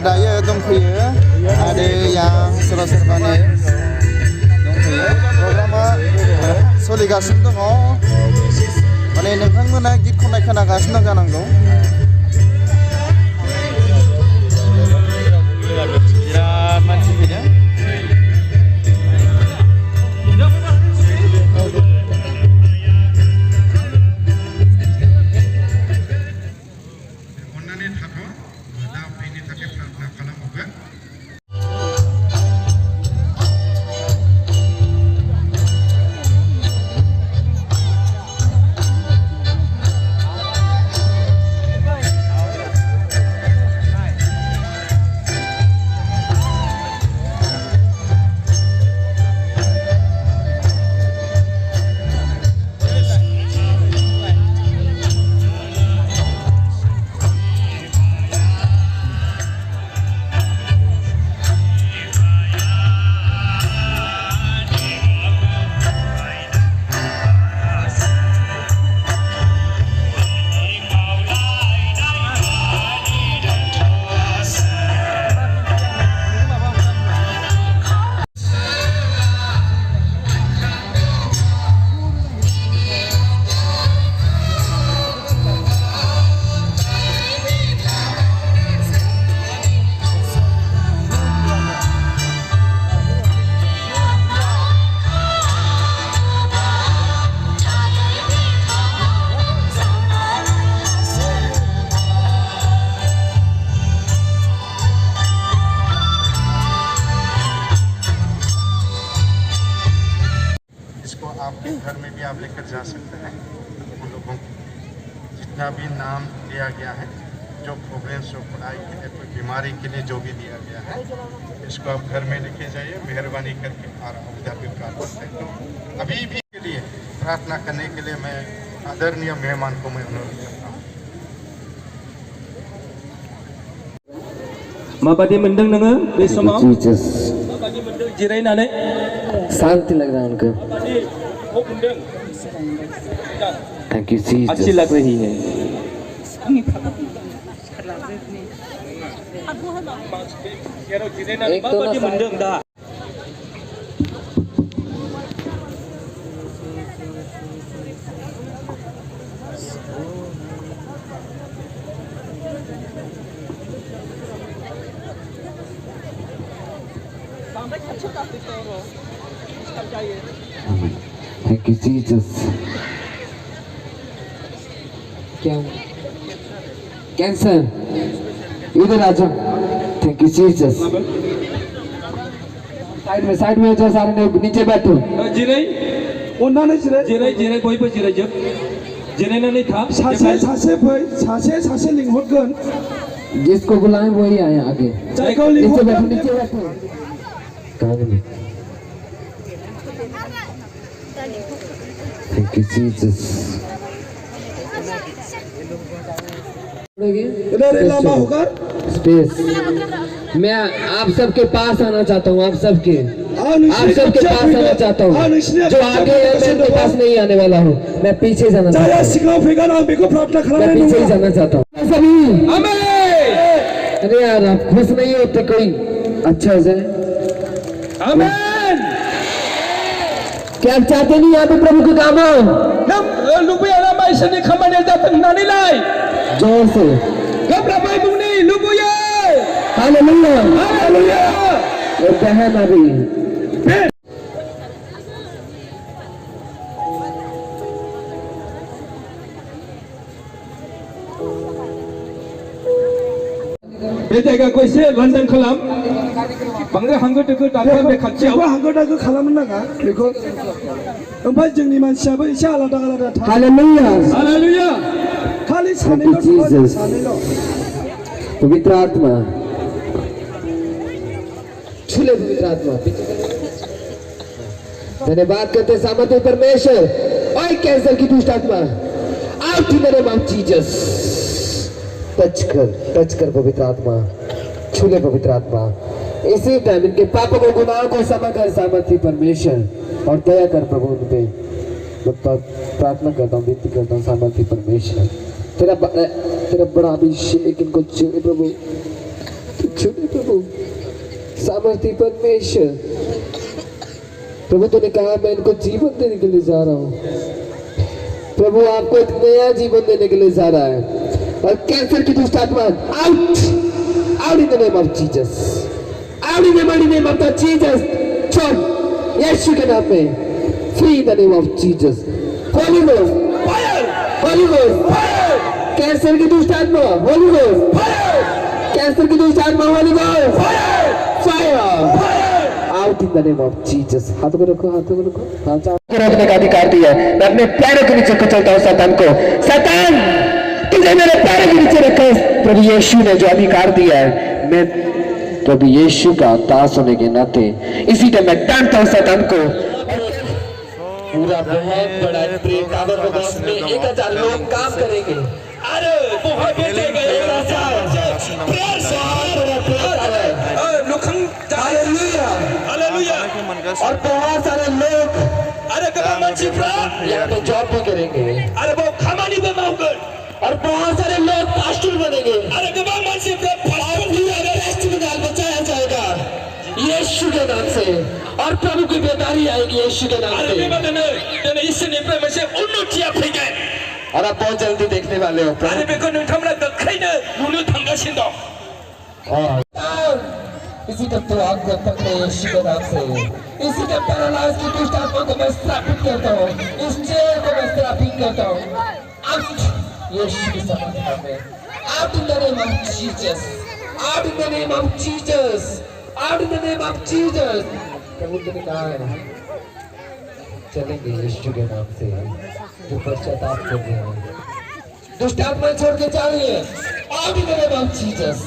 दायो दंफैयो आरो yang सोरबा-सोरबानि दंफैयो प्रग्रामा सोलिगासिनो दङ माने नोंथांमोना गित खननाय खोनागासिनो दं जानांगौ बिराद मानसि फैदों आपके घर में भी आप लेकर जा सकते हैं उन लोगों को जितना भी नाम दिया गया है जो प्रॉब्लम्स हो पढ़ाई के लिए कोई बीमारी के लिए जो भी दिया गया है इसको आप घर में लेके जाइए मेहरबानी करके और उधर भी प्रार्थना करता हूँ अभी भी के लिए प्रार्थना करने के लिए मैं आदरणीय मेहमान को मैं अनुरोध करता हूँ माबादि मोनदों नोङो बे समाव माबादि मोनदों जिरायनानै शांति लग रहा है उनको थैंक यू जी अच्छी लग रही है एक तो माबादि मोनदों दा थैंक यू जीसस क्या कैंसर इधर आ जाओ थैंक यू जीसस साइड में जो सारे ने नीचे बैठो जिराय अन्नानै जिराय जिराय बयबो जिरायजोब जिरायनानै था सासे लिंहरगोन जिसको बुलाएं वही आए आगे नीचे बैठो Thank you, Jesus. स्पेस मैं आप सबके पास आना चाहता हूँ आप सबके पास आना चाहता हूँ जो आगे है मैं उनके पास नहीं आने वाला हूँ मैं पीछे जाना चाहता हूँ मैं पीछे ही जाना चाहता हूँ सभी अरे यार आप खुश नहीं होते कोई अच्छा से क्या आप चाहते नहीं यहाँ पे प्रभु के काम हो जोर से हालेलुया बहन अभी बे जायगाखौ एसे लांदां खालाम बांद्राय हांगो दोगो दाखा बे खाथियाव हांगो दोगो खालामनो नाङा बेखौ ओमफ्राय जोंनि मानसियाबो एसे आलादा आलादा थायो हालेलुया खालि सानैल' पवित्र आत्मा छूले पवित्र आत्मा धन्यवाद करते सामर्थ्य परमेश्वर और कैंसर की दुष्ट आत्मा out in the name of Jesus touch कर पवित्र आत्मा छूले पवित्र आत्मा इसी टाइम इनके पापों को गुनाहों को क्षमा कर सामर्थ्य परमेश्वर और दया कर प्रभु उन पे प्रार्थना करता हूँ विनती करता हूँ सामर्थ्य परमेश्वर तेरा बड़ा अभिषेक इनको छूए प्रभु तो चुने प्रभु सामर्थ्य परमेश्वर। प्रभु तूने कहा मैं इनको जीवन देने के लिए जा रहा हूँ। प्रभु आपको एक नया जीवन देने के लिए जा रहा है। और कैंसर की दुष्ट आत्मा out out in the name of Jesus, out in the mighty name of the Jesus. छोड़ यीशु के नाम में, free in the name of Jesus. Holi ghost fire, Holi ghost fire. Cancer की दुष्ट आत्मा होली गोस्ट फायर, कैंसर की दुष्ट आत्मा Holi ghost fire, fire out in the name of Jesus. हाथों को रखो, हाथों को रखो। हाथ रखने का अधिकार दिया। मैं अपने पैरों के नीचे कुचलता हूँ शैतान को। शैतान तुझे मेरे पैरों के नीचे रखो। प्रभु यीशु ने जो अधिकार दिया है, मैं प्रभु यीशु का दास होने के नाते इसी टाइम मैं डांटता हूँ शैतान को। पूरा बहुत बड़ा प्रेम टावर होगा, उसमें 1000 लोग काम करेंगे। अरे बहुत बेचेगा और बहुत सारे लोग यहाँ पे जॉब भी करेंगे। अरे वो खामानी में मांगकर और बहुत सारे लोग पास्टर बनेंगे। अरे बचाया जाएगा यीशु के नाम से और प्रभु की बेदारी आएगी यीशु के नाम से। और आप बहुत जल्दी देखने वाले हो। इसी टाइम तो आग को पकड़े यीशु के नाम से। इसी टाइम पैरालाइज की दुष्ट आत्मा को मैं श्रापित करता हूँ, इस चेयर को मैं श्रापित करता हूँ। आउट यीशु की सामर्थ्य में, out in the name of Jesus, out in the name of Jesus, out in the name of Jesus. प्रभु ने कहा है चलेंगे यीशु के नाम से जो पश्चाताप कर रहे हैं। दुष्ट आत्मा छोड़ के जाइए, out in the name of Jesus.